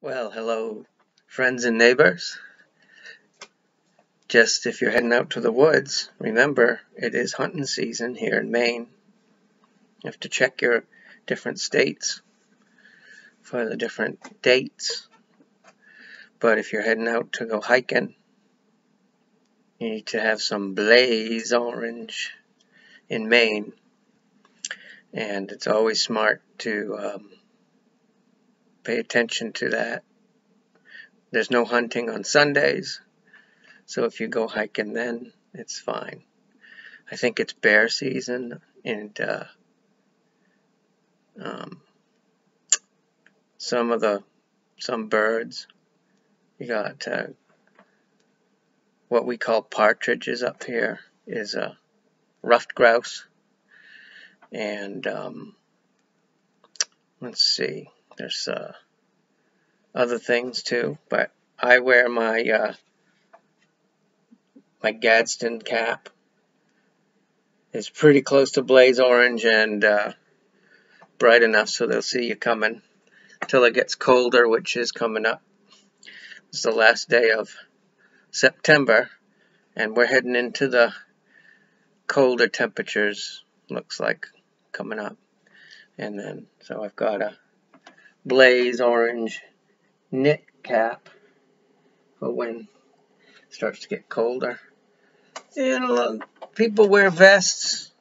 Well, hello, friends and neighbors. Just if you're heading out to the woods, remember it is hunting season here in Maine. You have to check your different states for the different dates. But if you're heading out to go hiking, you need to have some blaze orange in Maine. And it's always smart to pay attention to that. There's no hunting on Sundays, so if you go hiking then, it's fine. I think it's bear season, and some birds. You got what we call partridges up here is a ruffed grouse, and let's see, there's other things too. But I wear my my Gadsden cap. It's pretty close to blaze orange and bright enough so they'll see you coming till it gets colder, which is coming up. It's the last day of September, and we're heading into the colder temperatures, looks like, coming up. And then, so I've got a blaze orange knit cap for when it starts to get colder. And people wear vests.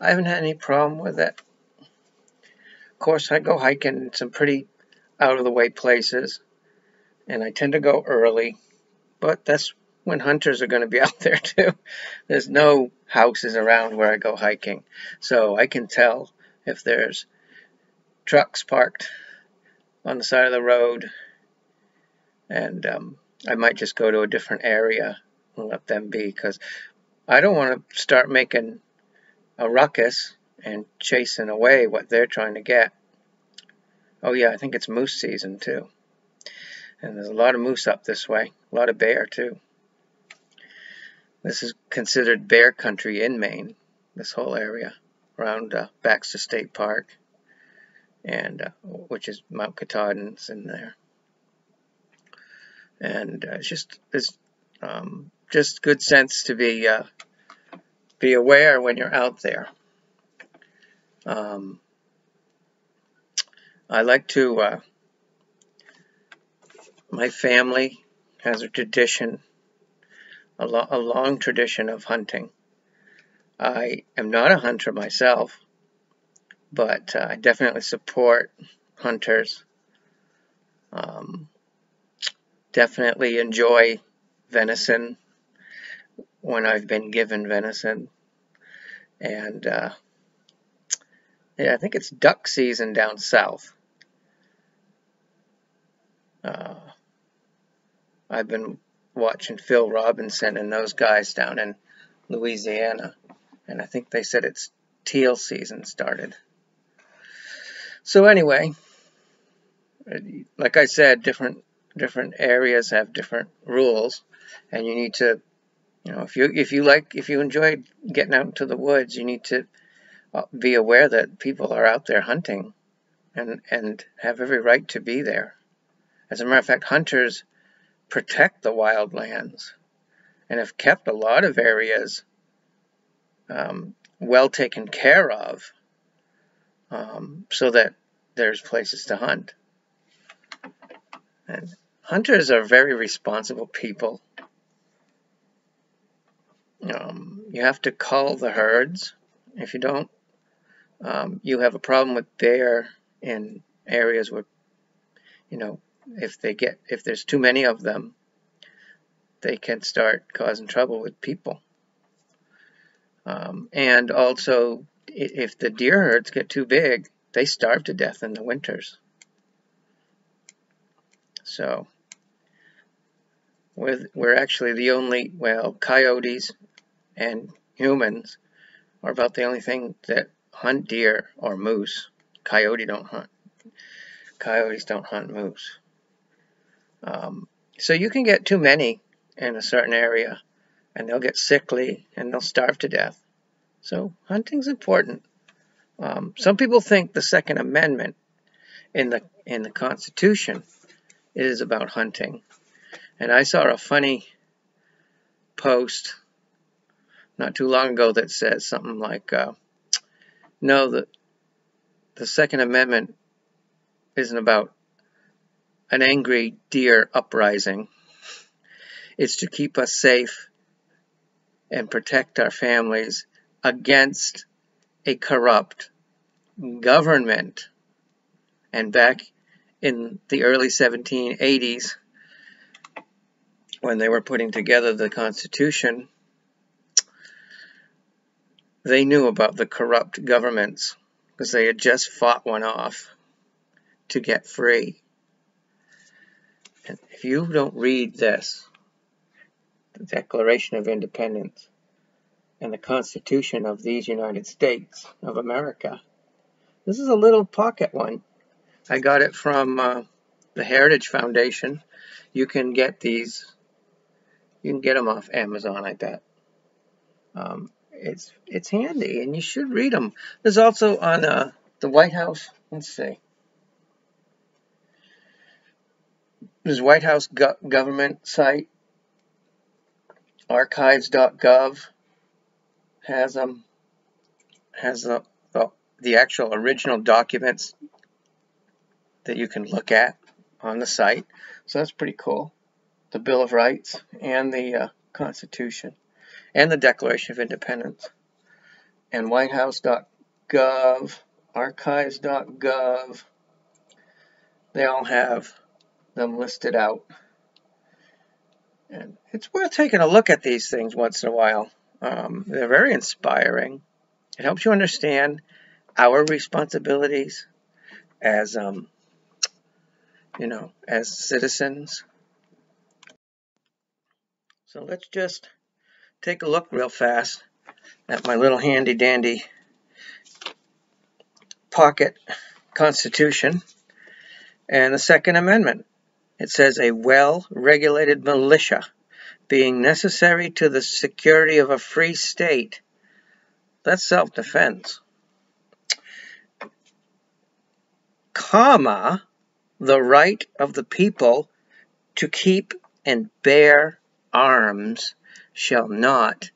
I haven't had any problem with it. Of course, I go hiking in some pretty out-of-the-way places, and I tend to go early, but that's when hunters are going to be out there too. There's no houses around where I go hiking, so I can tell if there's trucks parked on the side of the road, and I might just go to a different area and let them be, because I don't want to start making a ruckus and chasing away what they're trying to get. Oh yeah, I think it's moose season too. And there's a lot of moose up this way, a lot of bear too. This is considered bear country in Maine, this whole area around Baxter State Park, and which is Mount Katahdin's in there. And it's just good sense to be aware when you're out there. I like to, my family has a tradition, a long tradition of hunting. I am not a hunter myself, but I definitely support hunters. Definitely enjoy venison when I've been given venison. And yeah, I think it's duck season down south. I've been watching Phil Robinson and those guys down in Louisiana, and I think they said it's teal season started. So anyway, like I said, different areas have different rules, and you need to, if you enjoy getting out into the woods, you need to be aware that people are out there hunting and have every right to be there. As a matter of fact, hunters protect the wildlands and have kept a lot of areas well taken care of, so that there's places to hunt. And hunters are very responsible people. You have to cull the herds. If you don't, you have a problem with bear in areas where, if there's too many of them, they can start causing trouble with people. And also, if the deer herds get too big, they starve to death in the winters. So we're actually the only, coyotes and humans are about the only thing that hunt deer or moose. Coyotes don't hunt moose. So you can get too many in a certain area, and they'll get sickly and they'll starve to death. So hunting's important. Some people think the Second Amendment in the Constitution it is about hunting. And I saw a funny post not too long ago that says something like, no, the Second Amendment isn't about an angry deer uprising. It's to keep us safe and protect our families against a corrupt government. And back in the early 1780s, when they were putting together the Constitution, they knew about the corrupt governments because they had just fought one off to get free. And if you don't read this, the Declaration of Independence and the Constitution of these United States of America, this is a little pocket one. I got it from the Heritage Foundation. You can get these. You can get them off Amazon, I bet. It's handy, and you should read them. There's also on the White House. Let's see. There's White House government site. Archives.gov has the actual original documents that you can look at on the site. So that's pretty cool. The Bill of Rights and the Constitution and the Declaration of Independence. And whitehouse.gov, archives.gov, they all have them listed out. And it's worth taking a look at these things once in a while. They're very inspiring. It helps you understand our responsibilities as, as citizens. So let's just take a look real fast at my little handy dandy pocket Constitution and the Second Amendment. It says a well-regulated militia being necessary to the security of a free state. That's self-defense. Comma, the right of the people to keep and bear arms shall not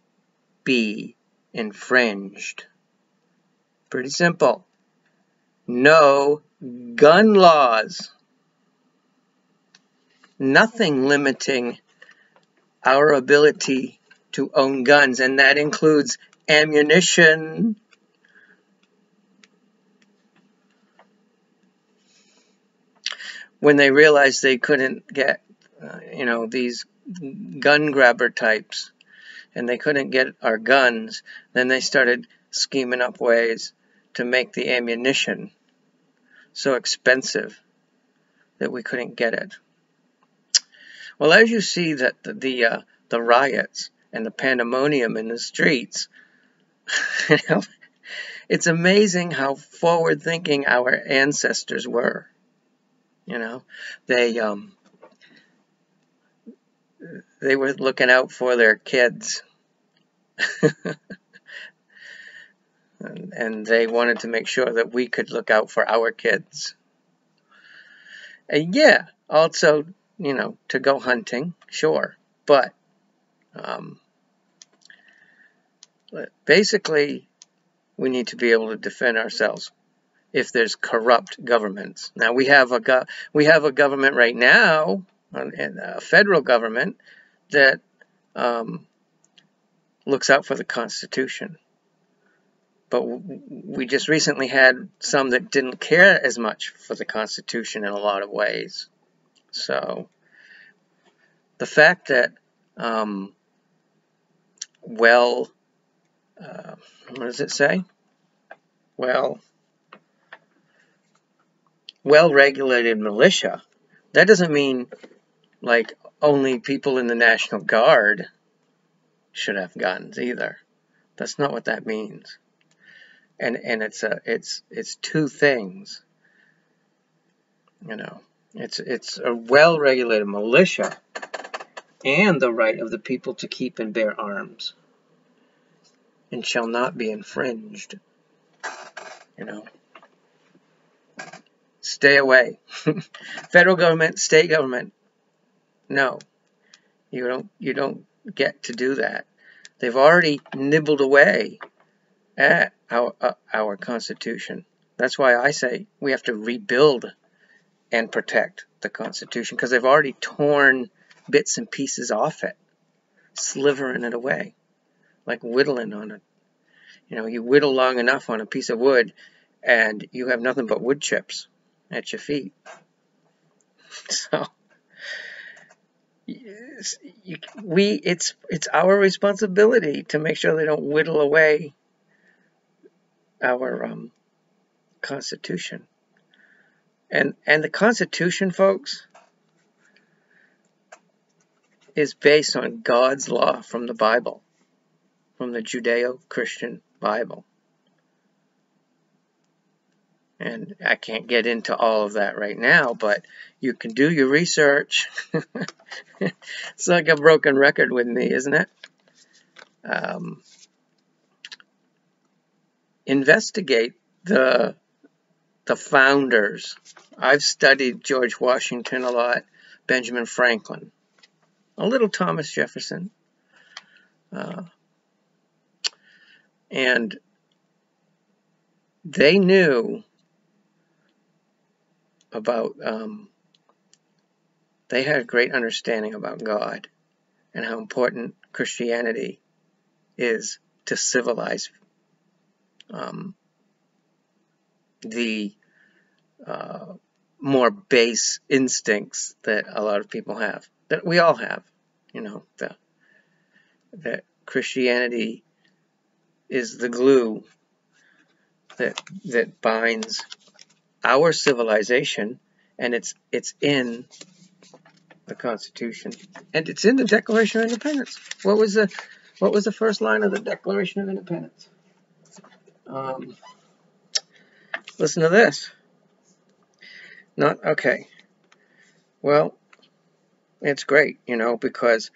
be infringed. Pretty simple. No gun laws. Nothing limiting our ability to own guns, and that includes ammunition. When they realized they couldn't get, these gun grabber types, and they couldn't get our guns, then they started scheming up ways to make the ammunition so expensive that we couldn't get it. Well, as you see that the riots and the pandemonium in the streets, it's amazing how forward-thinking our ancestors were. They were looking out for their kids. And they wanted to make sure that we could look out for our kids. And yeah, also, to go hunting, sure. But basically, we need to be able to defend ourselves if there's corrupt governments. Now, we have a government right now, a federal government, that looks out for the Constitution. But we just recently had some that didn't care as much for the Constitution in a lot of ways. So the fact that, what does it say? Well-regulated militia, that doesn't mean like only people in the National Guard should have guns either. That's not what that means. And it's two things. It's a well-regulated militia and the right of the people to keep and bear arms, and shall not be infringed. stay away. Federal government, state government, no, you don't get to do that. They've already nibbled away at our Constitution. That's why I say we have to rebuild and protect the Constitution, because they've already torn bits and pieces off it, slivering it away, like whittling on it. You know, you whittle long enough on a piece of wood, and you have nothing but wood chips at your feet. So, it's our responsibility to make sure they don't whittle away our Constitution. And the Constitution, folks, is based on God's law from the Bible, from the Judeo-Christian Bible. And I can't get into all of that right now, but you can do your research. It's like a broken record with me, isn't it? Investigate the founders. I've studied George Washington a lot, Benjamin Franklin, a little Thomas Jefferson, and they knew about, they had a great understanding about God and how important Christianity is to civilize the more base instincts that a lot of people have, that we all have. You know, that Christianity is the glue that binds our civilization, and it's in the Constitution, and it's in the Declaration of Independence. What was the first line of the Declaration of Independence? Listen to this. Not okay. Well, it's great, you know, because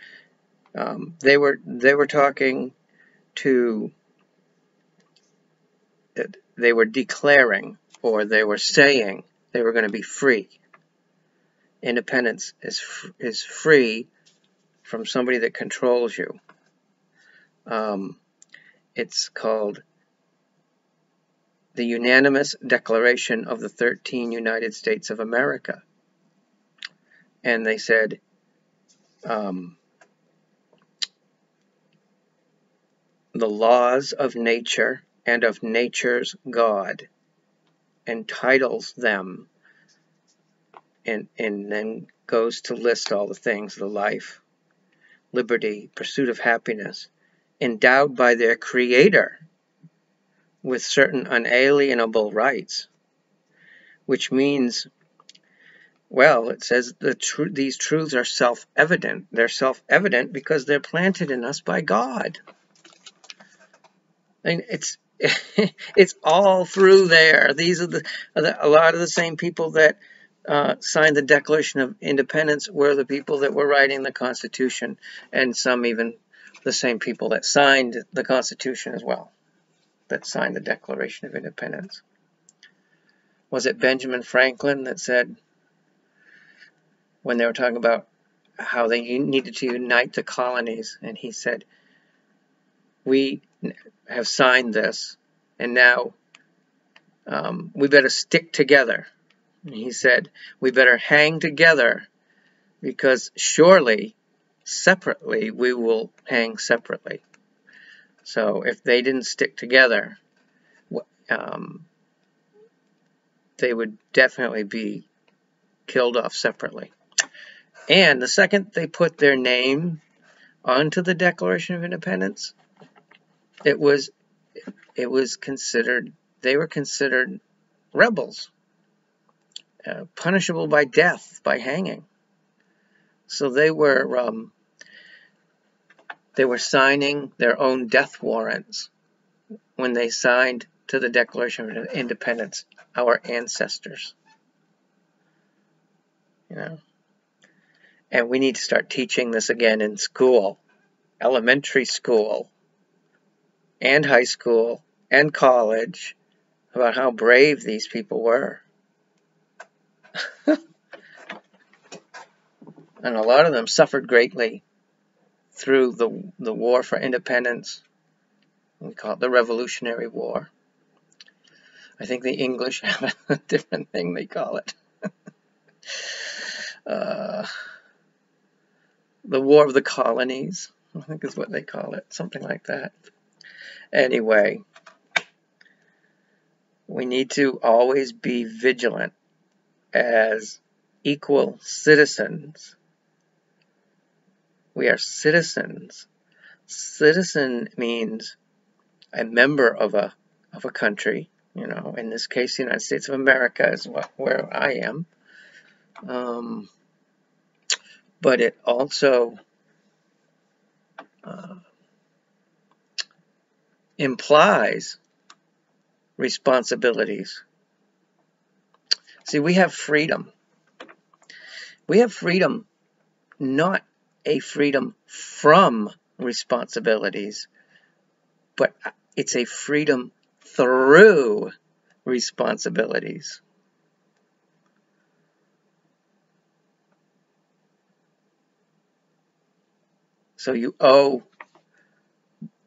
they were talking to, they were declaring, or they were saying they were going to be free. Independence is free from somebody that controls you. It's called the Unanimous Declaration of the 13 United States of America. And they said, the laws of nature and of nature's God, entitles them, and then goes to list all the things: the life, liberty, pursuit of happiness, endowed by their Creator with certain unalienable rights, which means, well, it says these truths are self-evident. They're self-evident because they're planted in us by God. I mean, it's all through there. These are a lot of the same people that signed the Declaration of Independence were the people that were writing the Constitution, and some even the same people that signed the Constitution as well, that signed the Declaration of Independence. Was it Benjamin Franklin that said, when they were talking about how they needed to unite the colonies, and he said, we have signed this, and now we better stick together. And he said, we better hang together, because surely, separately, we will hang separately. So if they didn't stick together, they would definitely be killed off separately. And the second they put their name onto the Declaration of Independence, it was considered, they were considered rebels, punishable by death, by hanging. So they were signing their own death warrants when they signed to the Declaration of Independence, our ancestors. You know, and we need to start teaching this again in school, elementary school, and high school, and college, about how brave these people were. and a lot of them suffered greatly through the war for independence. We call it the Revolutionary War. I think the English have a different thing they call it. The War of the Colonies, I think is what they call it, something like that. Anyway, we need to always be vigilant as equal citizens. We are citizens. Citizen means a member of a country. You know, in this case, the United States of America is where I am. But it also implies responsibilities. See, we have freedom. We have freedom, not a freedom from responsibilities, but it's a freedom through responsibilities. So you owe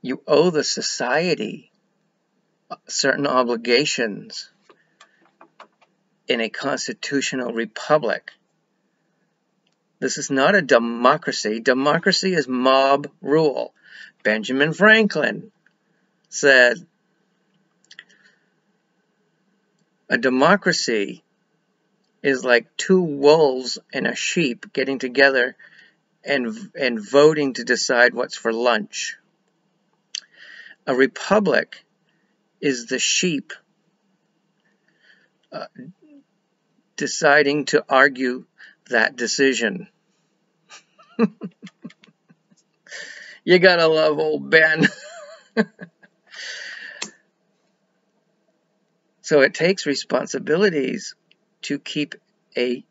the society certain obligations in a constitutional republic. This is not a democracy. Democracy is mob rule. Benjamin Franklin said, a democracy is like two wolves and a sheep getting together and voting to decide what's for lunch. A republic is the sheep deciding to argue that decision. You gotta love old Ben. So it takes responsibilities to keep a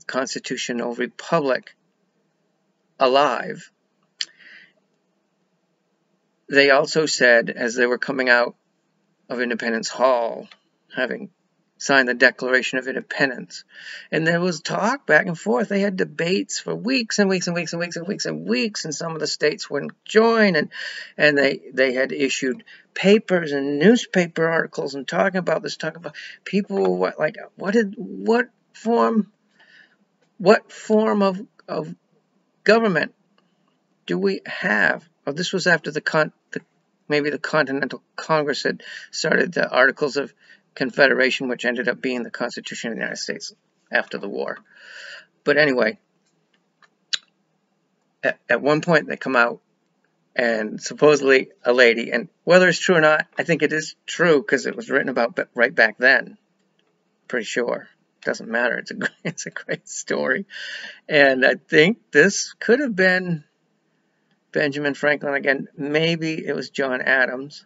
constitutional republic alive. They also said, as they were coming out of Independence Hall, having signed the Declaration of Independence, and there was talk back and forth. They had debates for weeks and weeks and weeks and weeks and weeks and weeks, and some of the states wouldn't join, and they had issued papers and newspaper articles and talking about this, talking about people what form of government do we have? Oh, this was after maybe the Continental Congress had started the Articles of Confederation, which ended up being the Constitution of the United States after the war. But anyway, at one point they come out, and supposedly a lady, and whether it's true or not, I think it is true because it was written about right back then. Pretty sure. Doesn't matter. It's a great story. And I think this could have been Benjamin Franklin again. Maybe it was John Adams,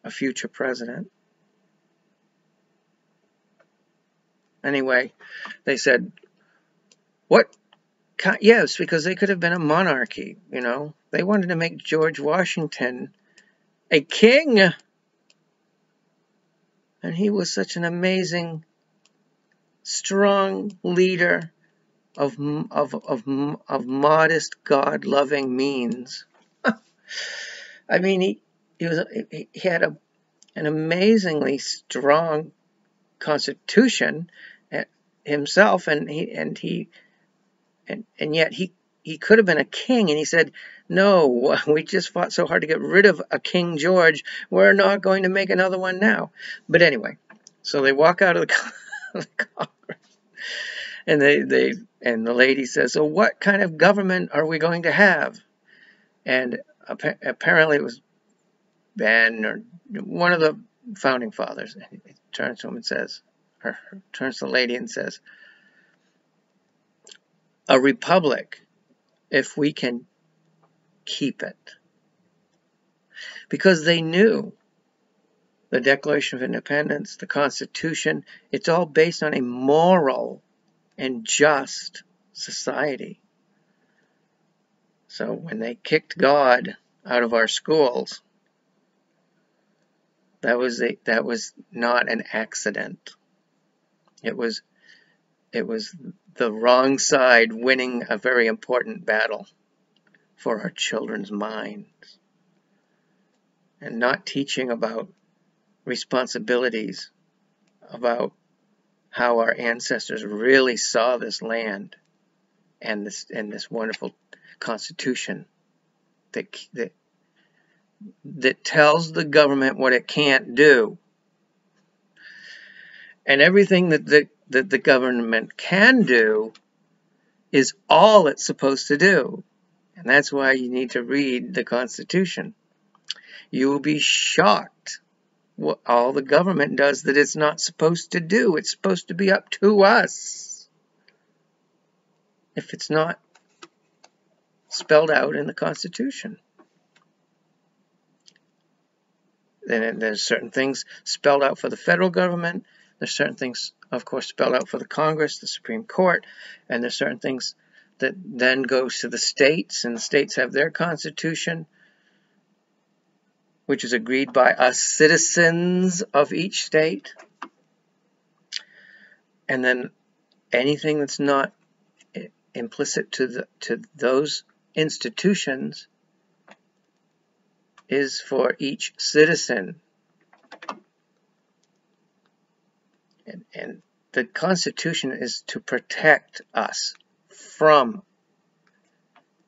a future president. Anyway, they said, what? Yes, because they could have been a monarchy, you know. They wanted to make George Washington a king. And he was such an amazing, strong leader of modest, God-loving means. I mean, he had an amazingly strong constitution himself, and yet he could have been a king. And he said, no, we just fought so hard to get rid of a King George. We're not going to make another one now. But anyway, so they walk out of the Congress, and the lady says, so what kind of government are we going to have? And apparently it was Ben or one of the founding fathers. And he turns to him and says, or turns to the lady and says, a republic, if we can keep it. Because they knew the Declaration of Independence, the Constitution, it's all based on a moral and just society. So when they kicked God out of our schools, that was not an accident. It was It was the wrong side winning a very important battle for our children's minds, and not teaching about responsibilities, about how our ancestors really saw this land and this wonderful Constitution that tells the government what it can't do. And everything that the government can do is all it's supposed to do. And that's why you need to read the Constitution. You will be shocked what all the government does that it's not supposed to do. It's supposed to be up to us. If it's not spelled out in the Constitution. Then there's certain things spelled out for the federal government. There's certain things, of course, spelled out for the Congress, the Supreme Court, and there's certain things that then goes to the states, and the states have their constitution, which is agreed by us citizens of each state. And then anything that's not implicit to those institutions is for each citizen. And the Constitution is to protect us from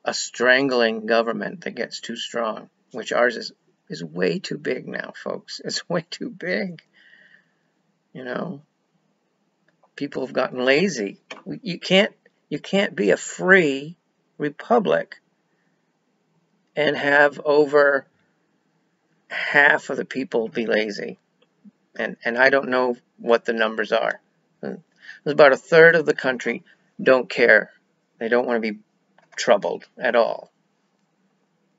a strangling government that gets too strong, which ours is way too big now, folks. It's way too big. You know, people have gotten lazy. You can't be a free republic and have over half of the people be lazy. And I don't know what the numbers are. There's about a third of the country don't care. They don't want to be troubled at all.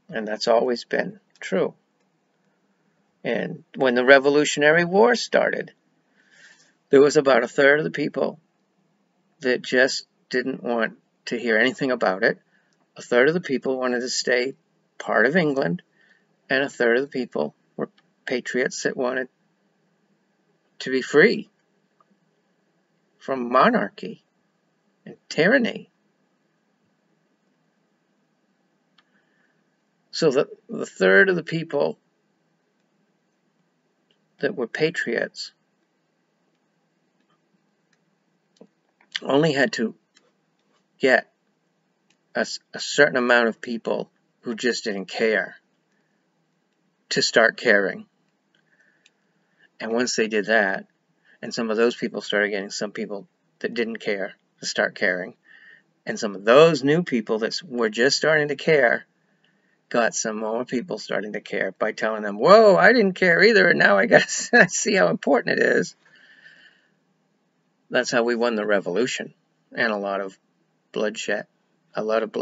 And that's always been true. And when the Revolutionary War started, there was about a third of the people that just didn't want to hear anything about it. A third of the people wanted to stay part of England, and a third of the people were patriots that wanted to be free from monarchy and tyranny. So the third of the people that were patriots only had to get a certain amount of people who just didn't care to start caring. And once they did that, and some of those people started getting some people that didn't care to start caring, and some of those new people that were just starting to care got some more people starting to care by telling them, whoa, I didn't care either, and now I got to see how important it is. That's how we won the revolution, and a lot of bloodshed, a lot of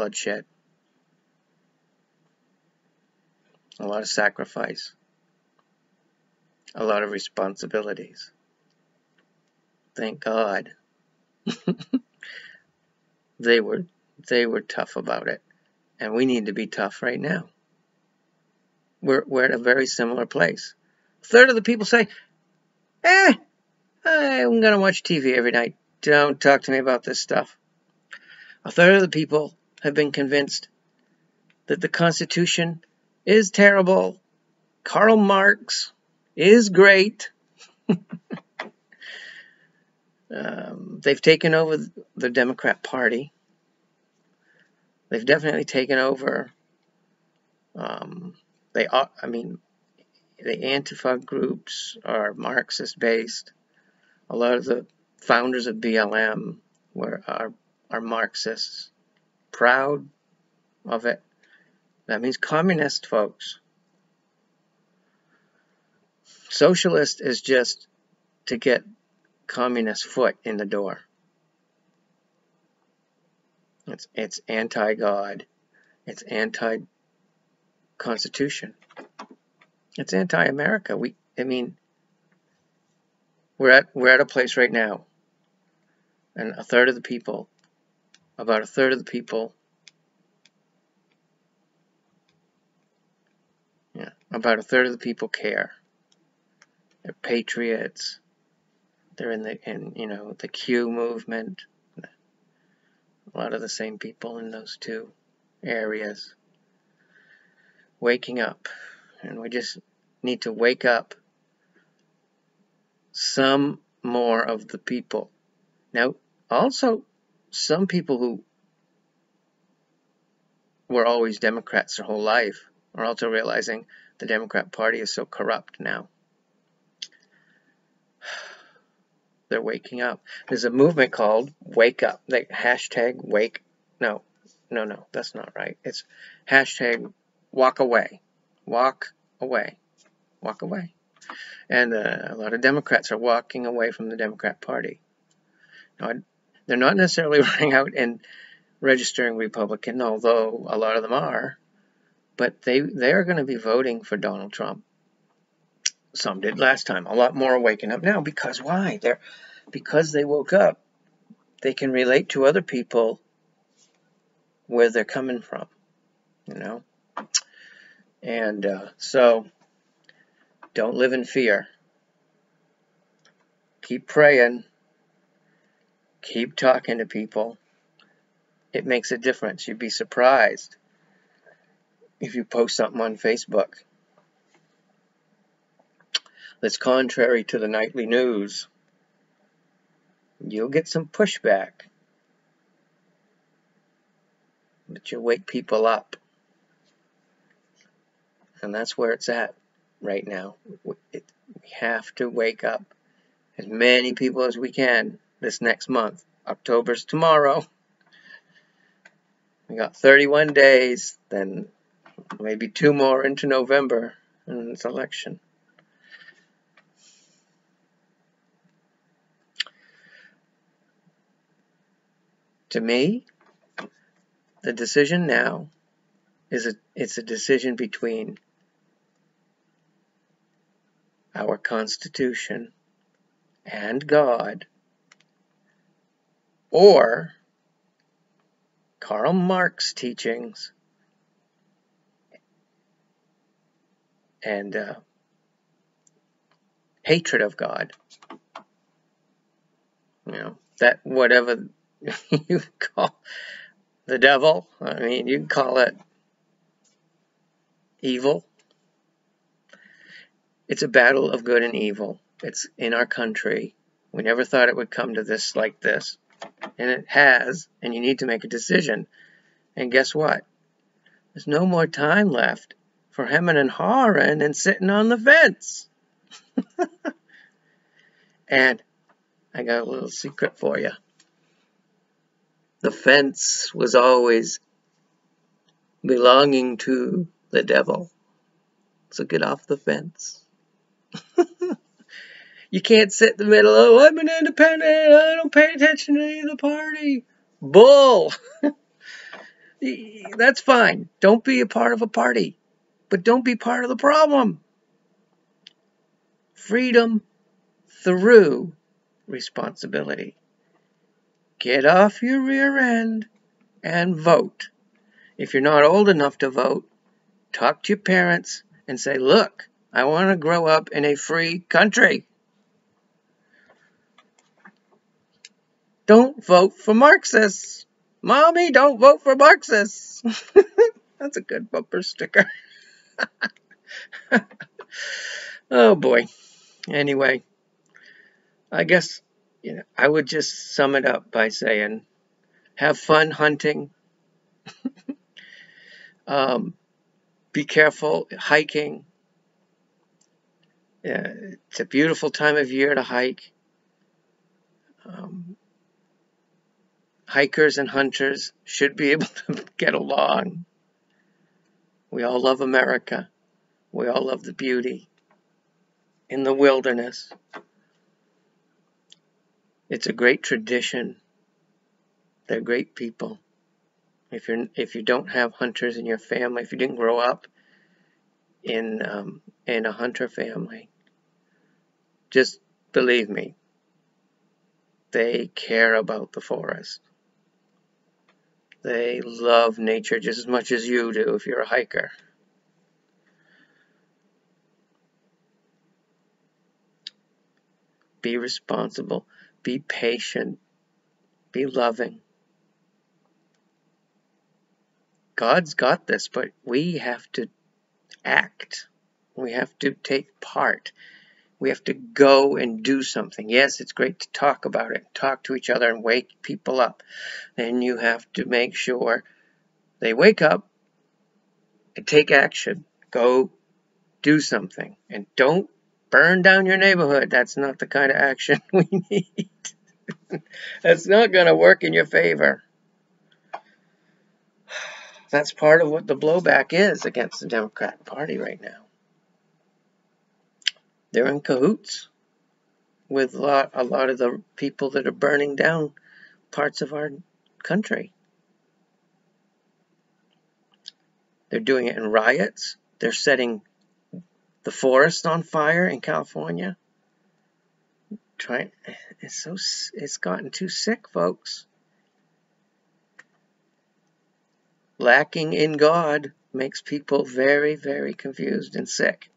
sacrifice, a lot of responsibilities. Thank God. They were tough about it. And we need to be tough right now. We're at a very similar place. A third of the people say, I'm going to watch TV every night. Don't talk to me about this stuff. A third of the people have been convinced that the Constitution is terrible. Karl Marx is great. They've taken over the Democrat Party. They've definitely taken over. The Antifa groups are Marxist-based. A lot of the founders of BLM are Marxists. Proud of it. That means communist, folks. Socialist is just to get communist foot in the door. It's anti-God. It's anti-Constitution. It's anti-America. We're at a place right now, and about a third of the people care. They're patriots. They're in the Q movement. A lot of the same people in those two areas. Waking up. And we just need to wake up some more of the people. Now, also, some people who were always Democrats their whole life are also realizing the Democrat Party is so corrupt now. They're waking up. There's a movement called Wake Up. Like hashtag wake. No, that's not right. It's hashtag walk away. Walk away. Walk away. And a lot of Democrats are walking away from the Democrat Party. Now, they're not necessarily running out and registering Republican, although a lot of them are. But they are going to be voting for Donald Trump. Some did last time. A lot more are waking up now. Because why? Because they woke up, they can relate to other people where they're coming from, you know. And so, don't live in fear. Keep praying. Keep talking to people. It makes a difference. You'd be surprised if you post something on Facebook that's contrary to the nightly news. You'll get some pushback, but you'll wake people up. And that's where it's at right now. We have to wake up as many people as we can this next month. October's tomorrow. We got 31 days, then maybe 2 more into November, and it's election. To me, the decision now it's a decision between our Constitution and God, or Karl Marx teachings and hatred of God. You know, that whatever you call the devil, I mean, you can call it evil. It's a battle of good and evil. It's in our country. We never thought it would come to this like this. And it has, and you need to make a decision. And guess what? There's no more time left for hemming and hawing and sitting on the fence. And I got a little secret for you. The fence was always belonging to the devil. So get off the fence. You can't sit in the middle. Oh, I'm an independent. I don't pay attention to any of the party. Bull. That's fine. Don't be a part of a party. But don't be part of the problem. Freedom through responsibility. Get off your rear end and vote. If you're not old enough to vote, talk to your parents and say, look, I want to grow up in a free country. Don't vote for Marxists. Mommy, don't vote for Marxists. That's a good bumper sticker. Oh boy. Anyway, I guess I would just sum it up by saying, have fun hunting. Be careful hiking. It's a beautiful time of year to hike. Hikers and hunters should be able to get along. We all love America. We all love the beauty in the wilderness. It's a great tradition. They're great people. If you don't have hunters in your family, if you didn't grow up in a hunter family, just believe me, they care about the forest. They love nature just as much as you do if you're a hiker. Be responsible. Be patient. Be loving. God's got this, but we have to act. We have to take part. We have to go and do something. Yes, it's great to talk about it, talk to each other and wake people up. Then you have to make sure they wake up and take action. Go do something. And don't burn down your neighborhood. That's not the kind of action we need. That's not going to work in your favor. That's part of what the blowback is against the Democratic Party right now. They're in cahoots with a lot of the people that are burning down parts of our country. They're doing it in riots. They're setting the forest on fire in California. It's gotten too sick, folks. Lacking in God makes people very, very confused and sick.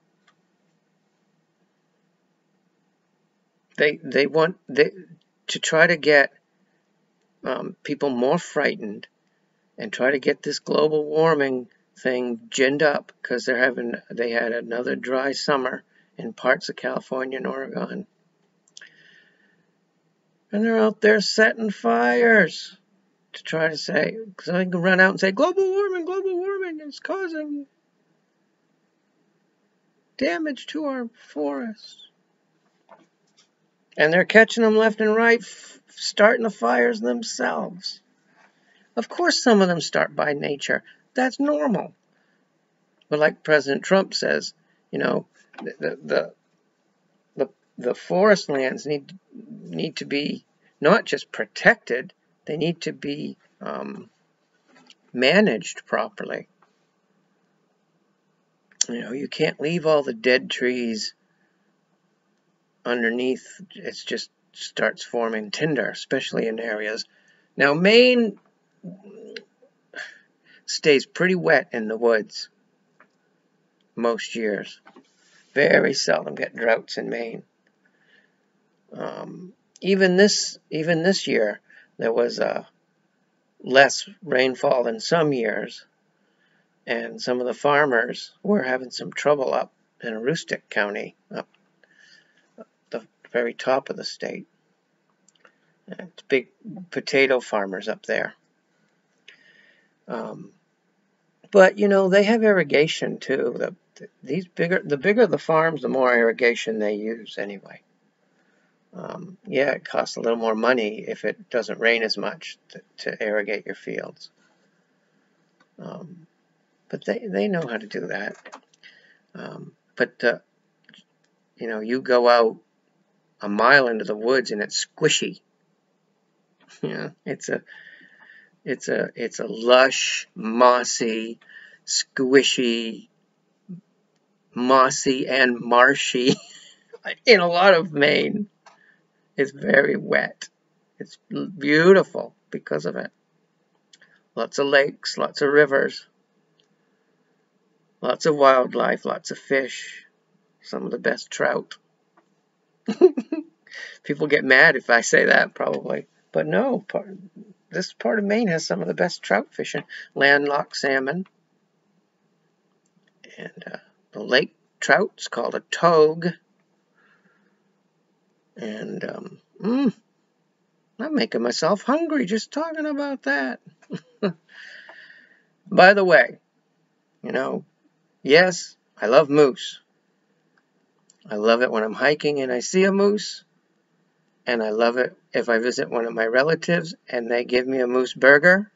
They want to try to get people more frightened and try to get this global warming thing ginned up because they had another dry summer in parts of California and Oregon. And they're out there setting fires to try to say, so they can run out and say, global warming is causing damage to our forests. And they're catching them left and right, starting the fires themselves. Of course some of them start by nature. That's normal. But like President Trump says, you know, the forest lands need to be not just protected, they need to be managed properly. You know, you can't leave all the dead trees underneath. It just starts forming tinder, especially in areas. Now, Maine stays pretty wet in the woods most years. Very seldom get droughts in Maine. Even this year, there was less rainfall than some years, and some of the farmers were having some trouble up in Aroostook County, up the very top of the state. It's big potato farmers up there. But you know, they have irrigation too. The bigger the farms, the more irrigation they use anyway. Yeah, it costs a little more money if it doesn't rain as much to irrigate your fields. But they know how to do that. But you know, you go out a mile into the woods and it's squishy. Yeah, it's a lush, mossy, squishy, mossy and marshy. In a lot of Maine, it's very wet. It's beautiful because of it. Lots of lakes, lots of rivers, lots of wildlife, lots of fish, some of the best trout. People get mad if I say that, probably. But no, this part of Maine has some of the best trout fishing. Landlocked salmon. And the lake trout's called a togue. And I'm making myself hungry just talking about that. By the way, you know, yes, I love moose. I love it when I'm hiking and I see a moose. And I love it if I visit one of my relatives and they give me a moose burger.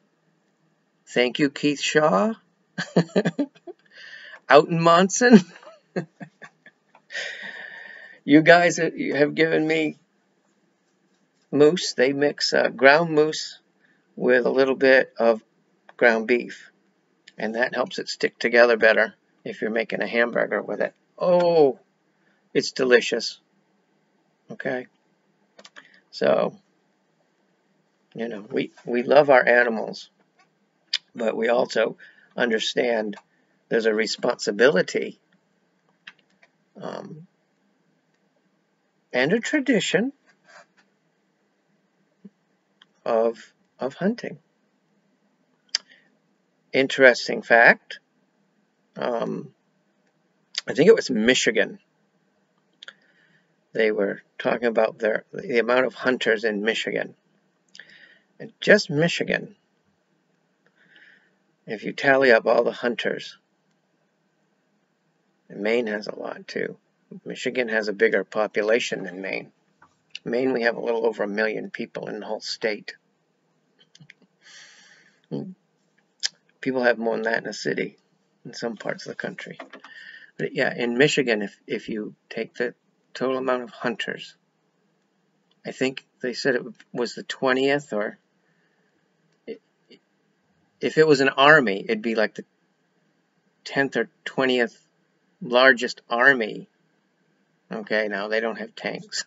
Thank you, Keith Shaw. Out in Monson. You guys have given me moose. They mix ground moose with a little bit of ground beef. And that helps it stick together better if you're making a hamburger with it. Oh, it's delicious. Okay. So, you know, we love our animals, but we also understand there's a responsibility and a tradition of hunting. interesting fact. I think it was Michigan. They were talking about the amount of hunters in Michigan. And just Michigan, if you tally up all the hunters, and Maine has a lot too. Michigan has a bigger population than Maine. Maine, we have a little over 1 million people in the whole state. People have more than that in a city in some parts of the country. But yeah, in Michigan, if you take the total amount of hunters, I think they said it was the 20th, or if it was an army, it'd be like the 10th or 20th largest army. Okay, now they don't have tanks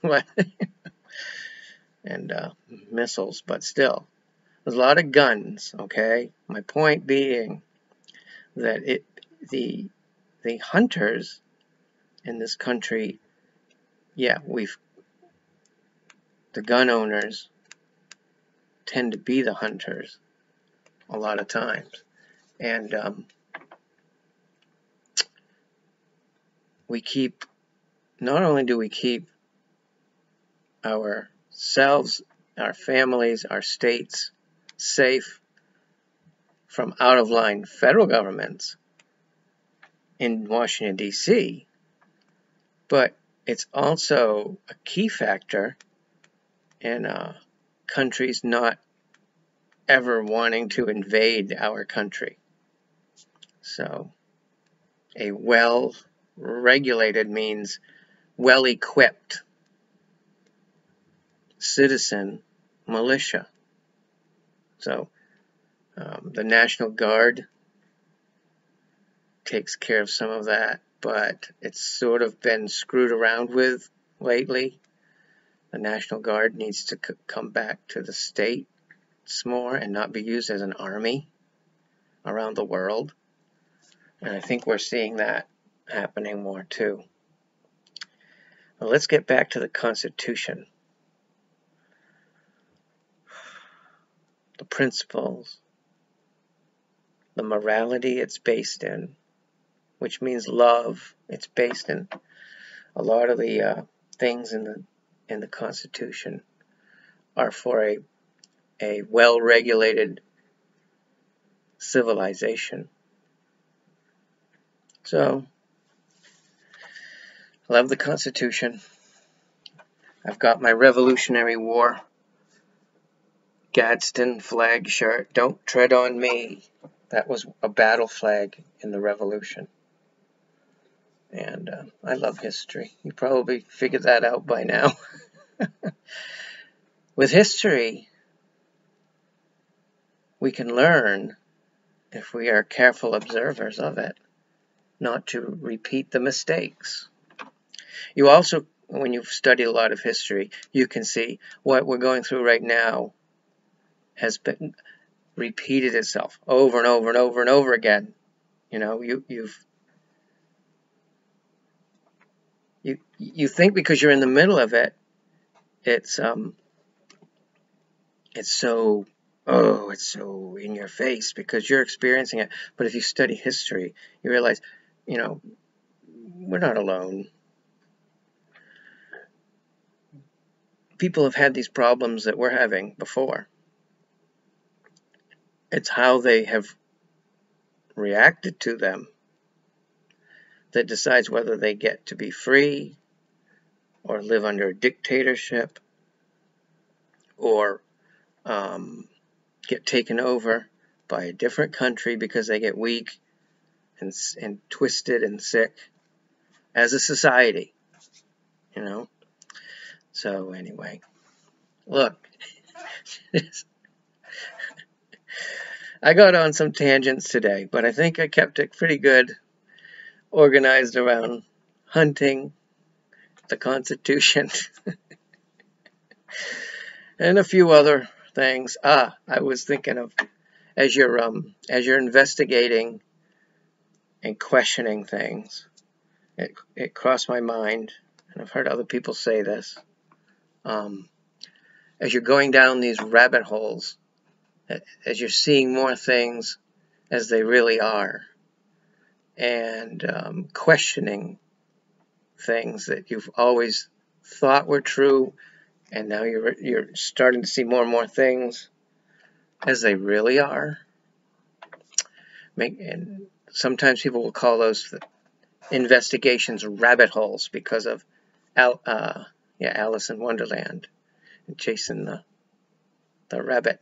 and missiles, but still, there's a lot of guns. Okay, my point being that the hunters in this country, yeah, the gun owners tend to be the hunters a lot of times, and not only do we keep ourselves, our families, our states safe from out-of-line federal governments in Washington, D.C., but it's also a key factor in countries not ever wanting to invade our country. So a well-regulated means well-equipped citizen militia. So the National Guard takes care of some of that, but it's sort of been screwed around with lately. The National Guard needs to come back to the states more and not be used as an army around the world. And I think we're seeing that happening more too. Well, let's get back to the Constitution. The principles, the morality it's based in, which means love. It's based in a lot of the things in the Constitution are for a well-regulated civilization. So, I love the Constitution. I've got my Revolutionary War Gadsden flag shirt. Don't tread on me. That was a battle flag in the Revolution. And I love history. You probably figured that out by now. With history, we can learn, if we are careful observers of it, not to repeat the mistakes. You also, when you've studied a lot of history, you can see what we're going through right now has been repeated itself over and over and over and over again. You know, you think because you're in the middle of it, it's so in your face because you're experiencing it. But if you study history, you realize, you know, we're not alone. People have had these problems that we're having before. It's how they have reacted to them that decides whether they get to be free or live under a dictatorship or get taken over by a different country because they get weak and twisted and sick as a society, you know. So anyway, look, I got on some tangents today, but I think I kept it pretty good, organized around hunting, the Constitution, and a few other things. I was thinking of, as you're investigating and questioning things, it crossed my mind, and I've heard other people say this, as you're going down these rabbit holes, as you're seeing more things as they really are, and questioning things that you've always thought were true, and now you're starting to see more and more things as they really are. And sometimes people will call those investigations rabbit holes because of Alice in Wonderland and chasing the rabbit.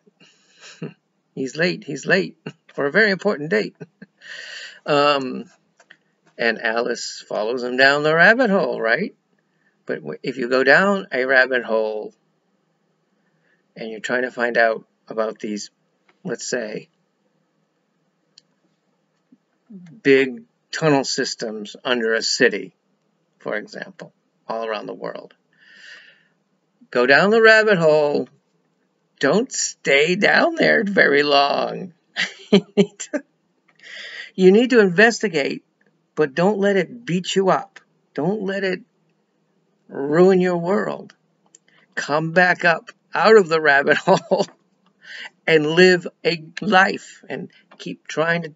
He's late for a very important date. And Alice follows him down the rabbit hole, right? But if you go down a rabbit hole and you're trying to find out about these, let's say, big tunnel systems under a city, for example, all around the world, go down the rabbit hole. Don't stay down there very long. You need to investigate, but don't let it beat you up. Don't let it ruin your world. Come back up out of the rabbit hole and live a life and keep trying to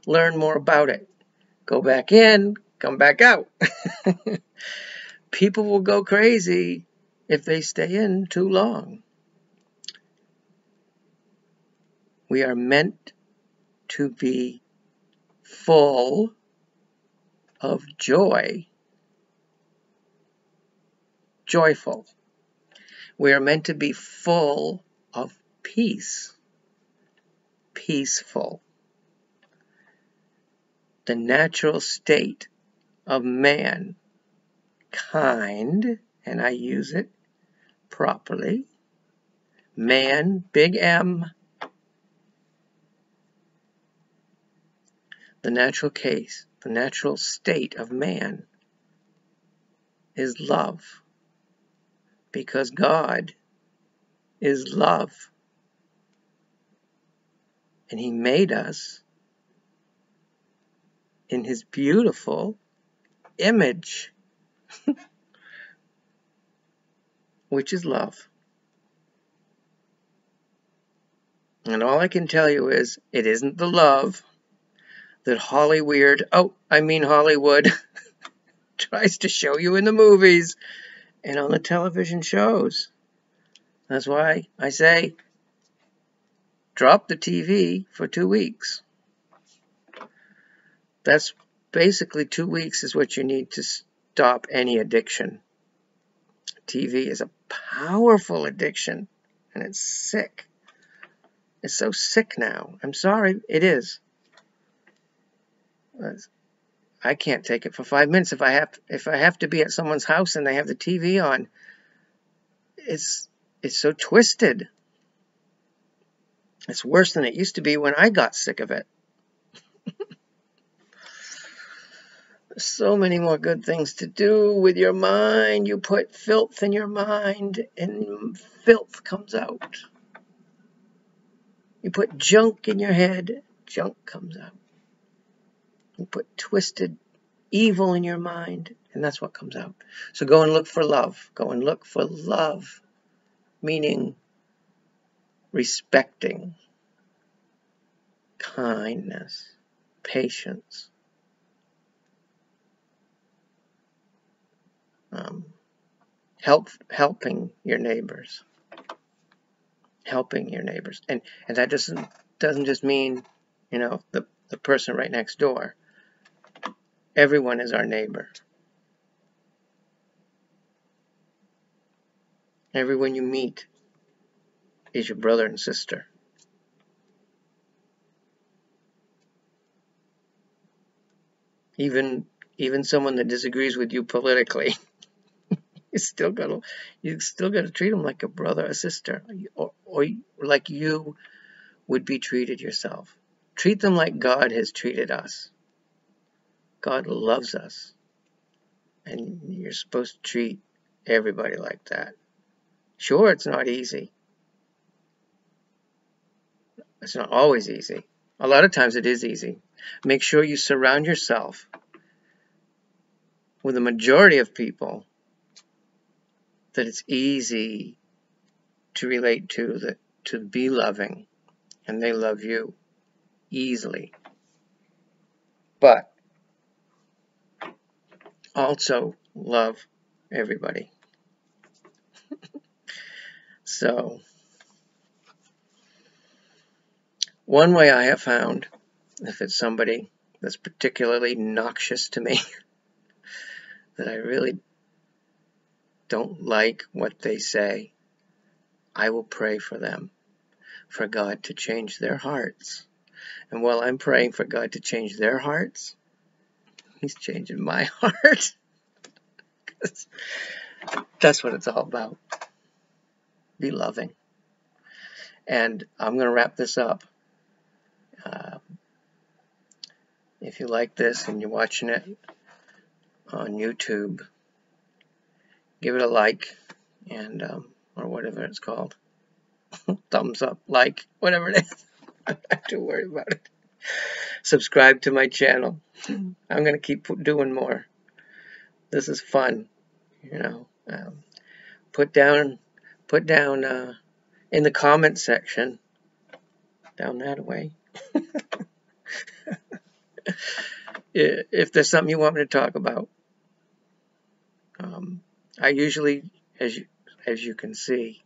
learn more about it. Go back in, come back out. People will go crazy if they stay in too long. We are meant to be full of joy. Joyful. We are meant to be full of peace. Peaceful. The natural state of man, kind, and I use it properly. Man, big M. The natural state of man is love. Because God is love. And He made us in His beautiful image, which is love. And all I can tell you is, it isn't the love that Hollywood tries to show you in the movies and on the television shows. That's why I say, drop the TV for 2 weeks. That's basically 2 weeks is what you need to stop any addiction. TV is a powerful addiction, and it's sick. It's so sick now. I'm sorry, it is. I can't take it for 5 minutes if I have to be at someone's house and they have the TV on. It's so twisted. It's worse than it used to be when I got sick of it. There's so many more good things to do with your mind. You put filth in your mind and filth comes out. You put junk in your head, junk comes out. You put twisted evil in your mind, and that's what comes out. So go and look for love. Go and look for love, meaning respecting, kindness, patience, helping your neighbors. Helping your neighbors. And that doesn't just mean, the person right next door. Everyone is our neighbor. Everyone you meet is your brother and sister. Even someone that disagrees with you politically, you still gotta treat them like a brother or sister, or like you would be treated yourself. Treat them like God has treated us. God loves us, and you're supposed to treat everybody like that. Sure, it's not easy. It's not always easy. A lot of times it is easy. Make sure you surround yourself with a majority of people that it's easy to relate to, to be loving, and they love you easily. But also love everybody. So, one way I have found, if it's somebody that's particularly noxious to me, that I really don't like what they say, I will pray for them, for God to change their hearts. And while I'm praying for God to change their hearts, He's changing my heart. That's what it's all about. Be loving. And I'm going to wrap this up. If you like this and you're watching it on YouTube, give it a like, and or whatever it's called. Thumbs up, like, whatever it is. I'm not too worried about it. Subscribe to my channel. I'm going to keep doing more. This is fun, you know. Put down in the comment section, down that way, if there's something you want me to talk about. I usually, as you can see,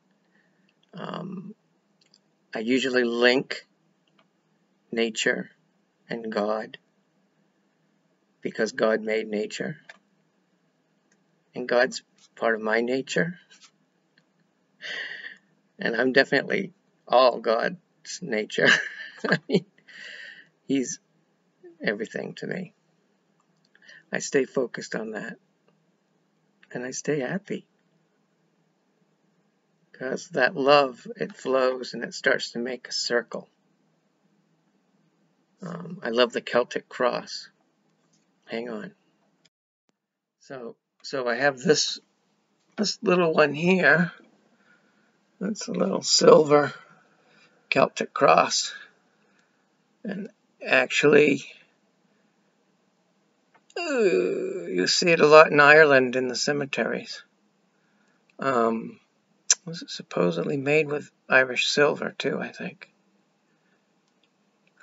I usually link nature and God, because God made nature, and God's part of my nature, and I'm definitely all God's nature. I mean, He's everything to me. I stay focused on that, and I stay happy, because that love, it flows and it starts to make a circle. I love the Celtic cross. Hang on. So I have this little one here. That's a little silver Celtic cross, and actually, you see it a lot in Ireland in the cemeteries. Was it supposedly made with Irish silver too, I think.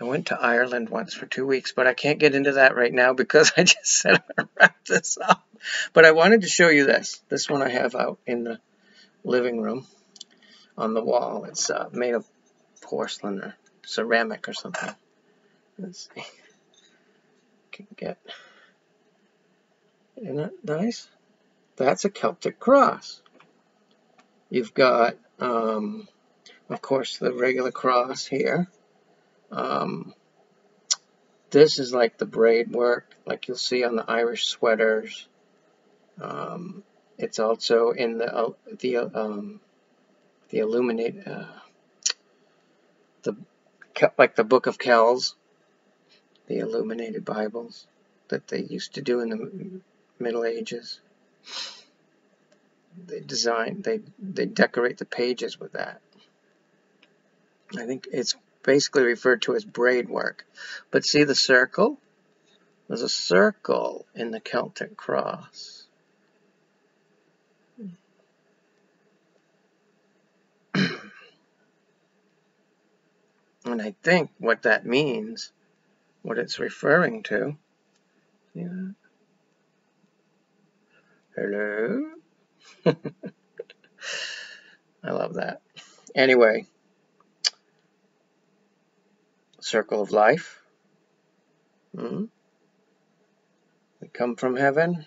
I went to Ireland once for 2 weeks, but I can't get into that right now because I just said I'm going to wrap this up. But I wanted to show you this. This one I have out in the living room on the wall. It's made of porcelain or ceramic or something. Let's see. Can get. Isn't that nice? That's a Celtic cross. You've got, of course, the regular cross here. This is like the braid work, like you'll see on the Irish sweaters. It's also in the illuminated, like the Book of Kells, the illuminated Bibles that they used to do in the Middle Ages. They decorate the pages with that. I think it's basically referred to as braid work. But see the circle? There's a circle in the Celtic cross. And I think what that means, what it's referring to, yeah. Hello? I love that. Anyway, circle of life. We come from heaven.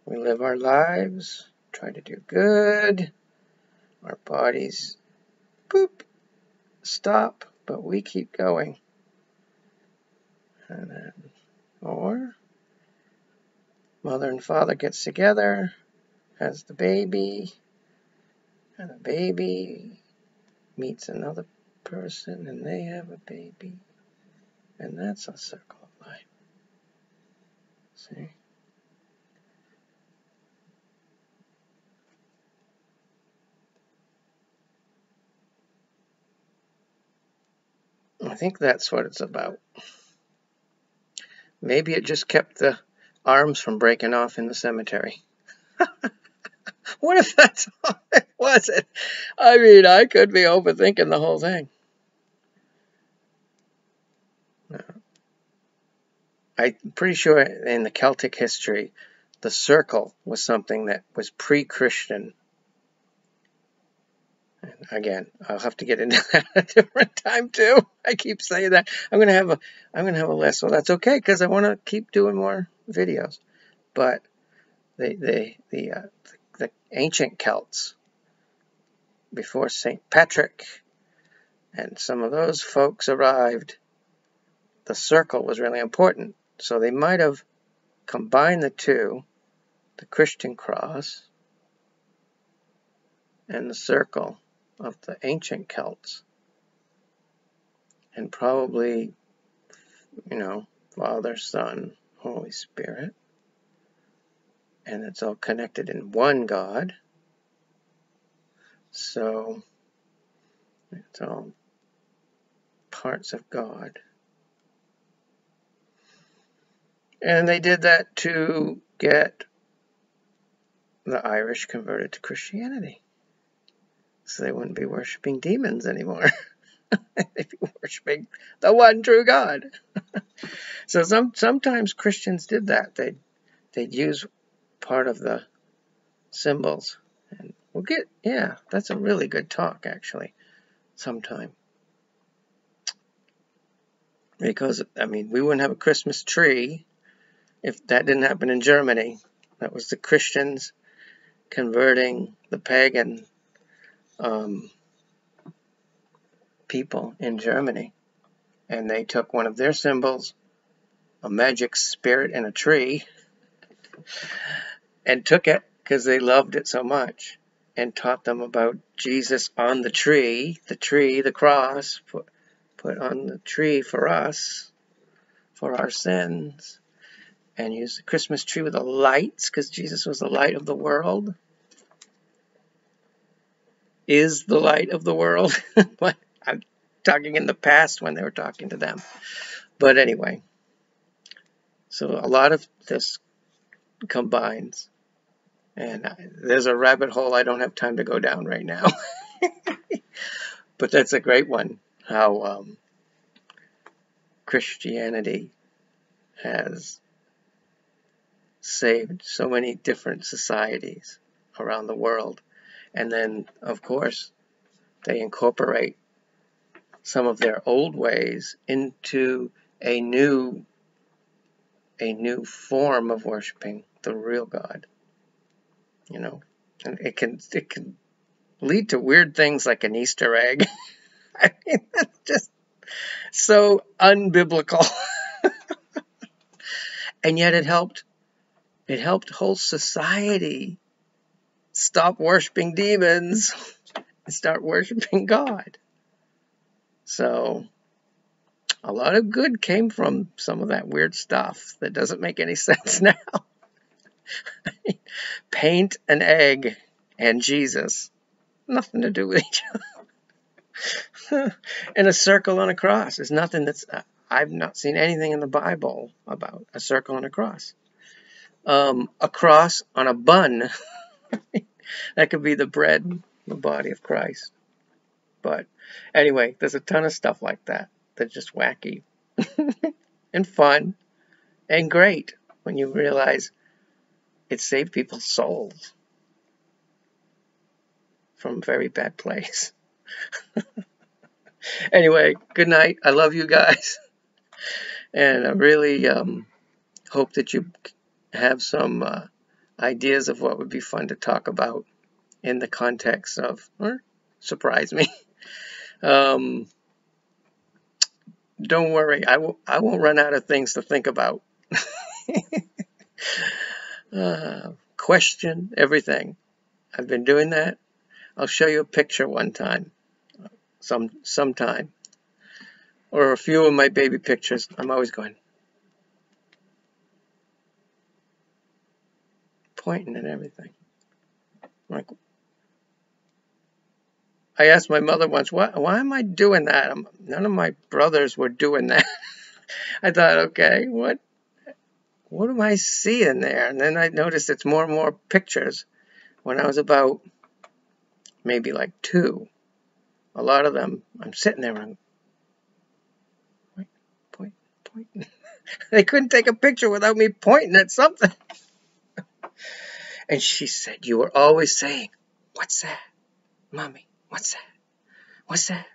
We live our lives, try to do good. Our bodies, boop, stop, but we keep going. And then, or mother and father gets together, has the baby, and the baby meets another person, and they have a baby, and that's a circle of life. See? I think that's what it's about. Maybe it just kept the arms from breaking off in the cemetery. What if that's all it was? I mean, I could be overthinking the whole thing. I'm pretty sure in the Celtic history, the circle was something that was pre-Christian. Again, I'll have to get into that at a different time too. I keep saying that. I'm gonna have a list. Well, that's okay because I want to keep doing more videos. But the ancient Celts before St. Patrick and some of those folks arrived, the circle was really important. So they might have combined the two, the Christian cross and the circle of the ancient Celts, and probably, Father, Son, Holy Spirit, and it's all connected in one God. So it's all parts of God. And they did that to get the Irish converted to Christianity, so they wouldn't be worshiping demons anymore. They'd be worshiping the one true God. So sometimes Christians did that. They'd use part of the symbols. And that's a really good talk, actually, sometime. Because, we wouldn't have a Christmas tree if that didn't happen in Germany. That was the Christians converting the pagan people in Germany. And they took one of their symbols, a magic spirit in a tree, and took it because they loved it so much, and taught them about Jesus on the tree, the cross, put on the tree for us, for our sins, and use the Christmas tree with the lights because Jesus was the light of the world, is the light of the world. I'm talking in the past when they were talking to them. But anyway, so a lot of this combines. And there's a rabbit hole I don't have time to go down right now. But that's a great one, how Christianity has saved so many different societies around the world. And then, of course, they incorporate some of their old ways into a new form of worshiping the real God. And it can lead to weird things like an Easter egg. That's just so unbiblical. And yet it helped whole society stop worshiping demons and start worshiping God. So a lot of good came from some of that weird stuff that doesn't make any sense now. Paint an egg and Jesus. Nothing to do with each other. And a circle and a cross is nothing that's... I've not seen anything in the Bible about a circle and a cross. A cross on a bun. That could be the bread, the body of Christ. But anyway, there's a ton of stuff like that that's just wacky and fun and great when you realize it saved people's souls from a very bad place. Anyway, good night. I love you guys. And I really hope that you have some ideas of what would be fun to talk about in the context of, or surprise me. Don't worry, I won't run out of things to think about. Question everything. I've been doing that. I'll show you a picture one time, sometime, or a few of my baby pictures. I'm always going, pointing and everything. Like, I asked my mother once, why am I doing that? None of my brothers were doing that. I thought, okay, what am I seeing there? And then I noticed it's more and more pictures. When I was about maybe like 2, a lot of them, I'm sitting there and point. They couldn't take a picture without me pointing at something. And she said, you were always saying, what's that? Mommy, what's that? What's that?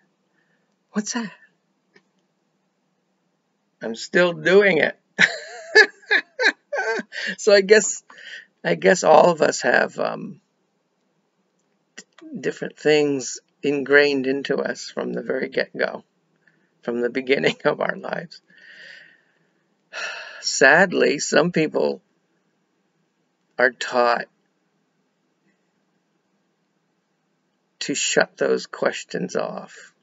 What's that? I'm still doing it. So I guess all of us have different things ingrained into us from the very get-go, from the beginning of our lives. Sadly, some people are taught to shut those questions off.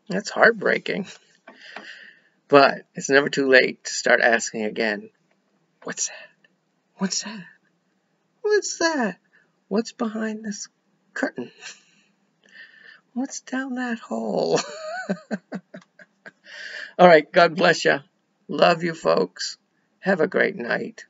That's heartbreaking. But it's never too late to start asking again. What's that? What's that? What's that? What's behind this curtain? What's down that hole? All right, God bless you. Love you, folks. Have a great night.